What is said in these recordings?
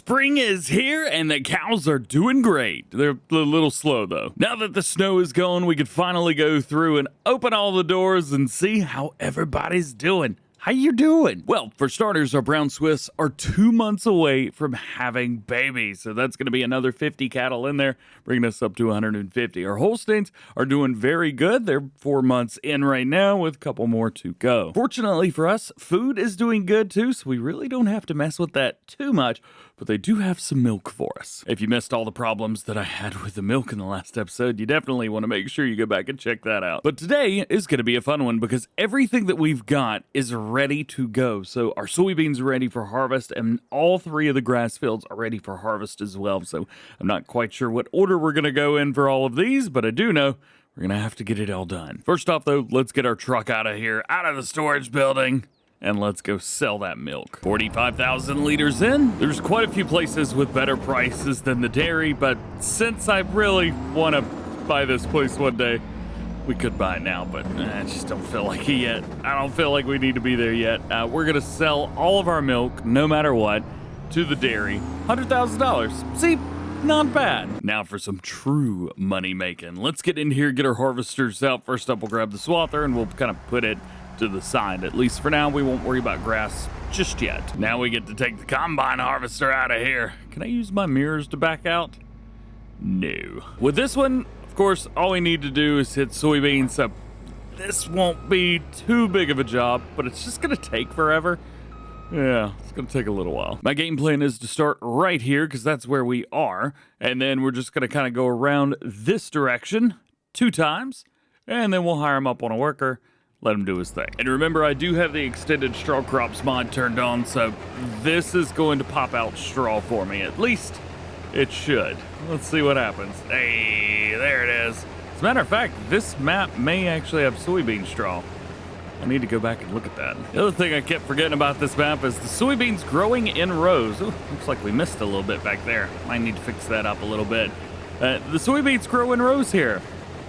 Spring is here and the cows are doing great. They're a little slow though. Now that the snow is gone, we could finally go through and open all the doors and see how everybody's doing. How you doing? Well, for starters, our brown Swiss are 2 months away from having babies. So that's going to be another 50 cattle in there, bringing us up to 150. Our Holsteins are doing very good. They're 4 months in right now with a couple more to go. Fortunately for us, food is doing good too, so we really don't have to mess with that too much. But they do have some milk for us. If you missed all the problems that I had with the milk in the last episode, you definitely want to make sure you go back and check that out. But today is going to be a fun one because everything that we've got is ready to go. So our soybeans are ready for harvest and all 3 of the grass fields are ready for harvest as well. So I'm not quite sure what order we're going to go in for all of these, but I do know we're going to have to get it all done. First off though, let's get our truck out of here, out of the storage building. And let's go sell that milk. 45,000 liters in. There's quite a few places with better prices than the dairy, but since I really want to buy this place one day, we could buy it now, but I just don't feel like it yet. I don't feel like we need to be there yet. We're gonna sell all of our milk, no matter what, to the dairy. $100,000. See? Not bad. Now for some true money making. Let's get in here, get our harvesters out. First up, we'll grab the swather and we'll kind of put it to the side. At least for now, we won't worry about grass just yet. Now we get to take the combine harvester out of here. Can I use my mirrors to back out? No. With this one, of course, all we need to do is hit soybeans. So this won't be too big of a job, but it's just gonna take forever. Yeah, it's gonna take a little while. My game plan is to start right here because that's where we are. And then we're just gonna kind of go around this direction 2 times. And then we'll hire him up on a worker. Let him do his thing. And remember, I do have the extended straw crops mod turned on, so this is going to pop out straw for me. At least it should. Let's see what happens. Hey, there it is. As a matter of fact, this map may actually have soybean straw. I need to go back and look at that. The other thing I kept forgetting about this map is the soybeans growing in rows. Ooh, looks like we missed a little bit back there. Might need to fix that up a little bit. The soybeans grow in rows here.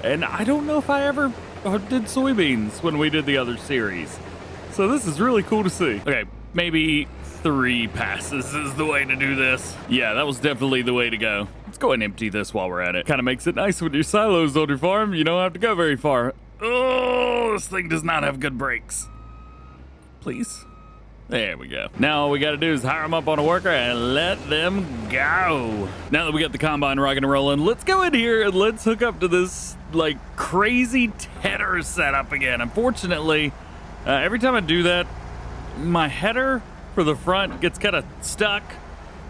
And I don't know if I ever did soybeans when we did the other series. So this is really cool to see. Okay, maybe 3 passes is the way to do this. Yeah, that was definitely the way to go. Let's go and empty this while we're at it. Kind of makes it nice with your silos on your farm. You don't have to go very far. Oh, this thing does not have good brakes. Please. There we go. Now all we got to do is hire them up on a worker and let them go. Now that we got the combine rocking and rolling, let's go in here and let's hook up to this like crazy tedder setup again. Unfortunately, every time I do that, my header for the front gets kind of stuck.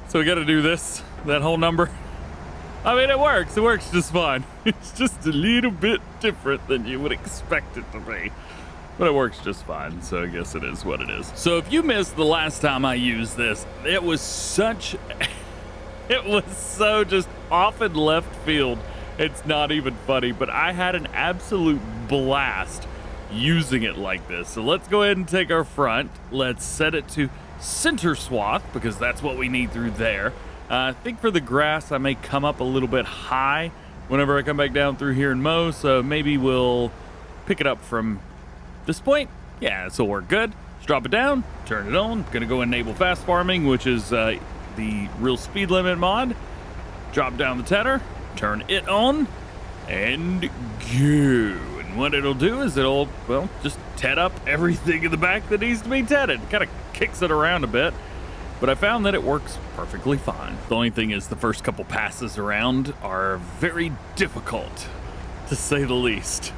So we got to do this, that whole number. I mean, it works. It works just fine. It's just a little bit different than you would expect it to be. But it works just fine, so I guess it is what it is. So if you missed the last time I used this, it was so just off in left field. It's not even funny, but I had an absolute blast using it like this. So let's go ahead and take our front. Let's set it to center swath because that's what we need through there. I think for the grass, I may come up a little bit high whenever I come back down through here and mow. So maybe we'll pick it up from this point. Yeah, this will work good. Just drop it down, turn it on. Gonna go enable fast farming, which is the real speed limit mod. Drop down the tedder, turn it on, and go. And what it'll do is it'll, well, just ted up everything in the back that needs to be tedded. Kind of kicks it around a bit, but I found that it works perfectly fine. The only thing is the first couple passes around are very difficult, to say the least.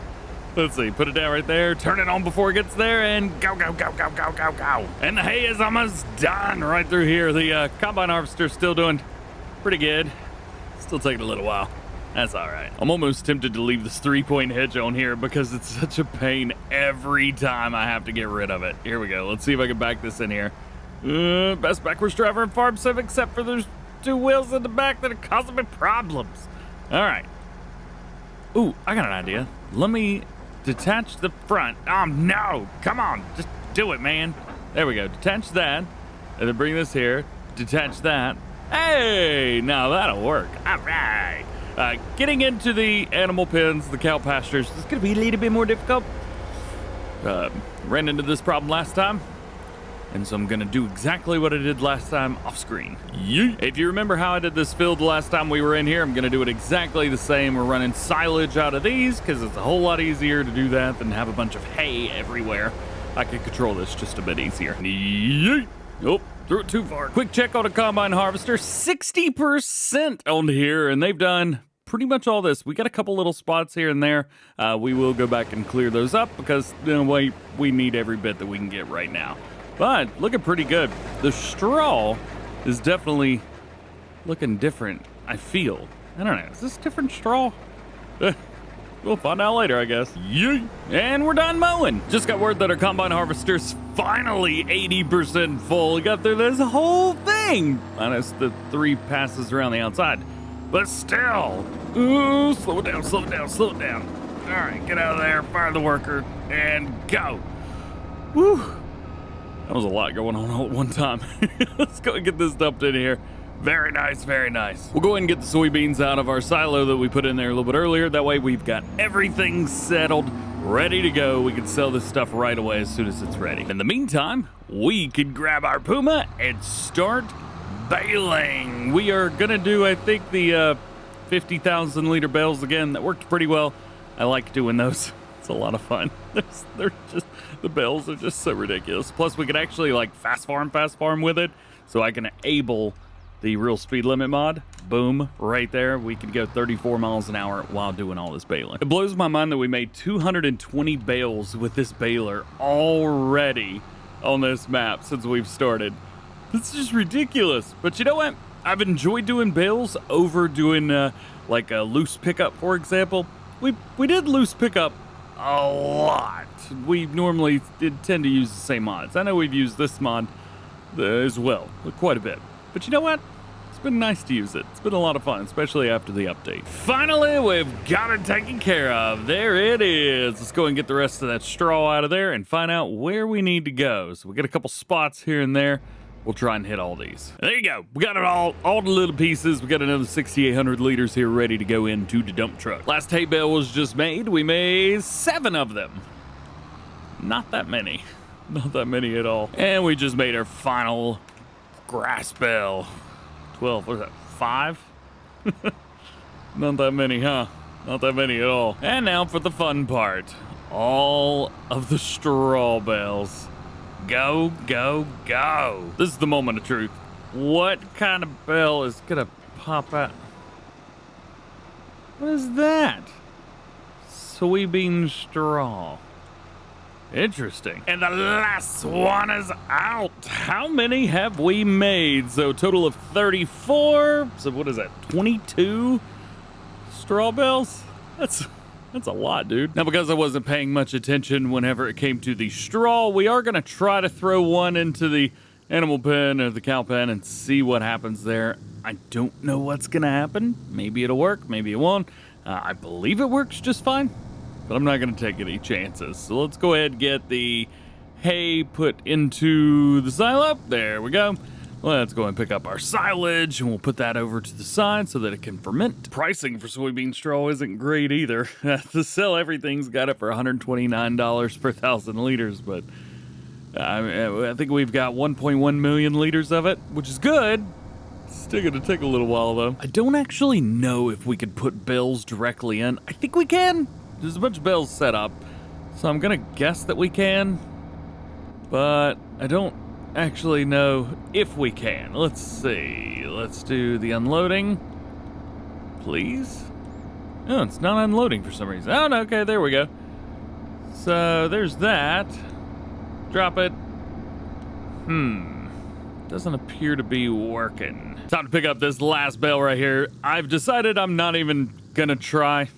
Let's see, put it down right there, turn it on before it gets there, and go, go, go, go, go, go, go. And the hay is almost done right through here. The combine harvester's still doing pretty good. Still taking a little while. That's all right. I'm almost tempted to leave this 3-point hedge on here because it's such a pain every time I have to get rid of it. Here we go. Let's see if I can back this in here. Best backwards driver in Farm Sim, except for there's 2 wheels in the back that are causing me problems. All right. Ooh, I got an idea. Let me detach the front. Oh, no. Come on. Just do it, man. There we go. Detach that. And then bring this here. Detach that. Hey, now that'll work. All right. Getting into the animal pens, the cow pastures, is going to be a little bit more difficult. Ran into this problem last time. And so I'm gonna do exactly what I did last time off screen. Yeet. If you remember how I did this field the last time we were in here, I'm gonna do it exactly the same. We're running silage out of these because it's a whole lot easier to do that than have a bunch of hay everywhere. I can control this just a bit easier. Yeet. Oh, threw it too far. Quick check on a combine harvester, 60% on here, and they've done pretty much all this. We got a couple little spots here and there. We will go back and clear those up because we need every bit that we can get right now. But looking pretty good. The straw is definitely looking different, I feel. I don't know, is this different straw? We'll find out later, I guess. Yeet. And we're done mowing. Just got word that our combine harvester's finally 80% full. We got through this whole thing, minus the 3 passes around the outside. But still, ooh, slow it down, slow it down, slow it down. All right, get out of there, fire the worker, and go. Woo. That was a lot going on all at one time. Let's go and get this dumped in here. Very nice, very nice. We'll go ahead and get the soybeans out of our silo that we put in there a little bit earlier. That way we've got everything settled, ready to go. We can sell this stuff right away as soon as it's ready. In the meantime, we can grab our Puma and start baling. We are gonna do, I think, the 50,000 liter bales again. That worked pretty well. I like doing those. It's a lot of fun. They're just, the bales are just so ridiculous. Plus, we can actually like fast farm with it. So I can enable the real speed limit mod. Boom, right there. We can go 34 miles an hour while doing all this baling. It blows my mind that we made 220 bales with this baler already on this map since we've started. It's just ridiculous. But you know what? I've enjoyed doing bales over doing like a loose pickup, for example. We did loose pickup a lot. We normally tend to use the same mods. I know we've used this mod as well, quite a bit. But you know what? It's been nice to use it. It's been a lot of fun, especially after the update. Finally, we've got it taken care of. There it is. Let's go and get the rest of that straw out of there and find out where we need to go. So we got a couple spots here and there. We'll try and hit all these. There you go. We got it all the little pieces. We got another 6,800 liters here ready to go into the dump truck. Last hay bale was just made. We made 7 of them. Not that many. Not that many at all. And we just made our final grass bale. 12, what is that, 5? Not that many, huh? Not that many at all. And now for the fun part. All of the straw bales. Go, go, go. This is the moment of truth. What kind of bell is gonna pop out? What is that? Soybean straw. Interesting. And the last one is out. How many have we made? So total of 34. So what is that? 22 straw bales? That's a lot, dude. Now, because I wasn't paying much attention whenever it came to the straw, we are going to try to throw one into the animal pen or the cow pen and see what happens there. I don't know what's going to happen. Maybe it'll work. Maybe it won't. I believe it works just fine, but I'm not going to take any chances. So let's go ahead and get the hay put into the silo. There we go. Let's go and pick up our silage, and we'll put that over to the side so that it can ferment. Pricing for soybean straw isn't great either. To sell everything's got it for $129 per 1,000 liters, but I think we've got 1.1 million liters of it, which is good. Still gonna take a little while though. I don't actually know if we could put bales directly in. I think we can. There's a bunch of bales set up, so I'm gonna guess that we can, but I don't actually know if we can. Let's see. Let's do the unloading, please. Oh, it's not unloading for some reason. Oh, no, okay, there we go. So there's that. Drop it. Doesn't appear to be working. Time to pick up this last bale right here. I've decided I'm not even gonna try.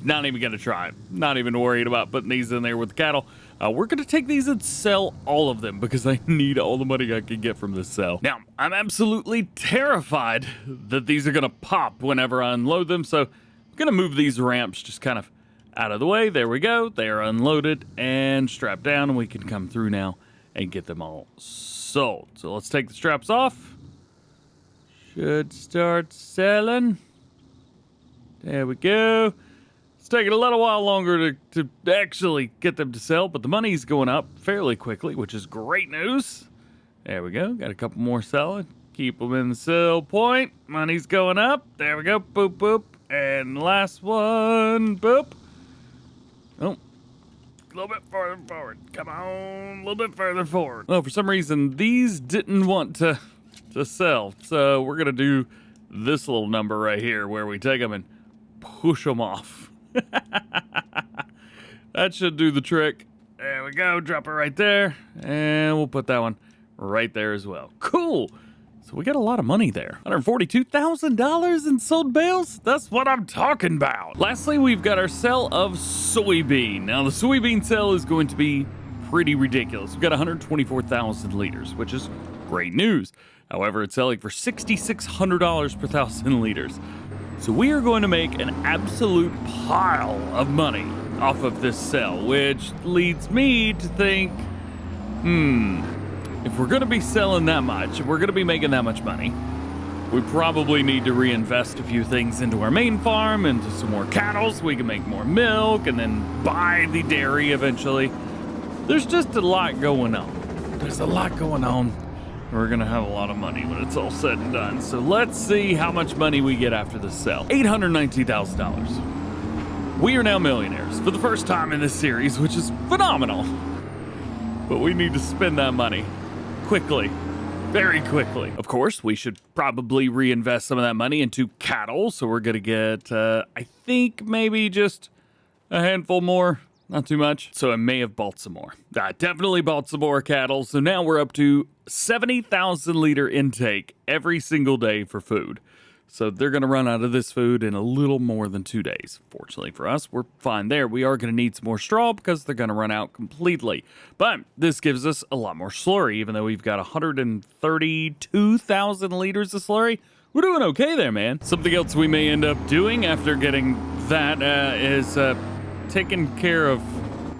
Not even gonna try. Not even worried about putting these in there with the cattle. We're gonna take these and sell all of them because I need all the money I can get from this sale. Now, I'm absolutely terrified that these are gonna pop whenever I unload them, so I'm gonna move these ramps just kind of out of the way. There we go. They are unloaded and strapped down, and we can come through now and get them all sold. So let's take the straps off. Should start selling. There we go. taking a little while longer to actually get them to sell, but the money's going up fairly quickly, which is great news. There we go. Got a couple more selling. Keep them in the sell point. Money's going up. There we go. Boop, boop. And last one. Boop. Oh. A little bit further forward. Come on. A little bit further forward. Well, for some reason, these didn't want to sell. So we're going to do this little number right here where we take them and push them off. That should do the trick. There we go. Drop it right there. And we'll put that one right there as well. Cool. So we got a lot of money there. $142,000 in sold bales? That's what I'm talking about. Lastly, we've got our sale of soybean. Now, the soybean sale is going to be pretty ridiculous. We've got 124,000 liters, which is great news. However, it's selling for $6,600 per 1,000 liters. So we are going to make an absolute pile of money off of this sale, which leads me to think, if we're going to be selling that much, if we're going to be making that much money, we probably need to reinvest a few things into our main farm, into some more cattle so we can make more milk and then buy the dairy eventually. There's just a lot going on. There's a lot going on. We're going to have a lot of money when it's all said and done. So let's see how much money we get after this sale. $819,000. We are now millionaires for the first time in this series, which is phenomenal. But we need to spend that money quickly, very quickly. Of course, we should probably reinvest some of that money into cattle. So we're going to get, I think, maybe just a handful more. Not too much. So I may have bought some more. I definitely bought some more cattle. So now we're up to 70,000 liter intake every single day for food. So they're going to run out of this food in a little more than 2 days. Fortunately for us, we're fine there. We are going to need some more straw because they're going to run out completely. But this gives us a lot more slurry, even though we've got 132,000 liters of slurry. We're doing okay there, man. Something else we may end up doing after getting that is taking care of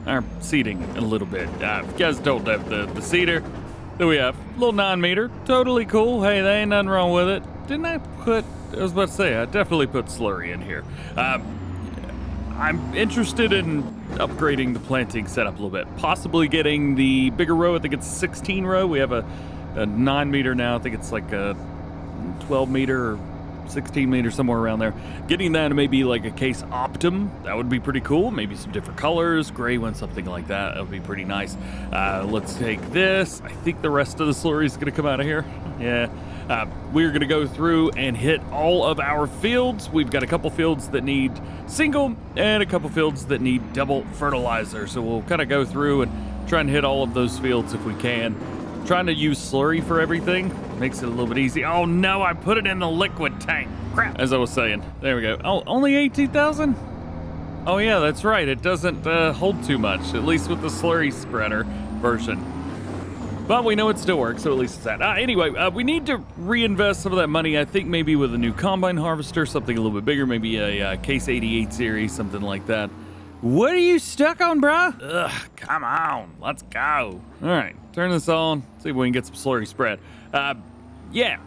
our seeding a little bit. If you guys don't have the seeder that we have, little 9 meter, totally cool. Hey, there ain't nothing wrong with it. Didn't I was about to say, I definitely put slurry in here. I'm interested in upgrading the planting setup a little bit, possibly getting the bigger row. I think it's 16 row. We have a 9 meter now. I think it's like a 12 meter or 16 meters, somewhere around there. Getting that maybe like a case Optum, that would be pretty cool. Maybe some different colors, gray one, something like that. That would be pretty nice. Let's take this. I think the rest of the slurry is going to come out of here. Yeah. We're going to go through and hit all of our fields. We've got a couple fields that need single and a couple fields that need double fertilizer. So we'll kind of go through and try and hit all of those fields if we can. Trying to use slurry for everything makes it a little bit easy. Oh no, I put it in the liquid tank. Crap. As I was saying. There we go. Oh, only 18,000? Oh yeah, that's right. It doesn't hold too much, at least with the slurry spreader version. But we know it still works, so at least it's that. Anyway, we need to reinvest some of that money. I think maybe with a new combine harvester, something a little bit bigger, maybe a Case 88 series, something like that. What are you stuck on, bro? Ugh, come on. Let's go. All right, turn this on. See if we can get some slurry spread. Yeah,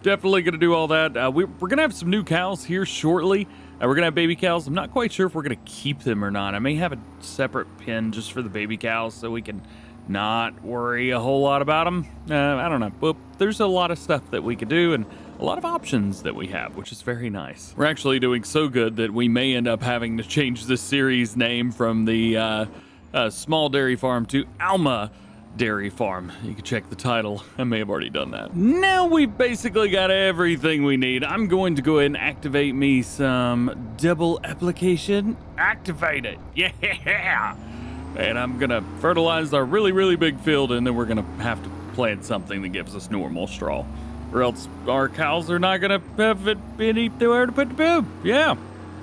definitely going to do all that. We're going to have some new cows here shortly. We're going to have baby cows. I'm not quite sure if we're going to keep them or not. I may have a separate pen just for the baby cows so we can not worry a whole lot about them. I don't know. But there's a lot of stuff that we could do and a lot of options that we have, which is very nice. We're actually doing so good that we may end up having to change this series name from the small dairy farm to Alma Dairy Farm. You can check the title. I may have already done that. Now we've basically got everything we need. I'm going to go ahead and activate me some double application. Activate it. Yeah. And I'm going to fertilize our really, really big field, and then we're going to have to plant something that gives us normal straw. Or else our cows are not going to have anywhere to put the poop. Yeah.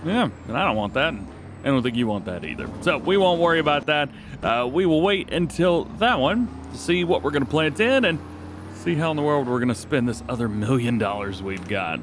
And I don't want that. And I don't think you want that either. So we won't worry about that. We will wait until that one to see what we're going to plant in and see how in the world we're going to spend this other $1 million we've got.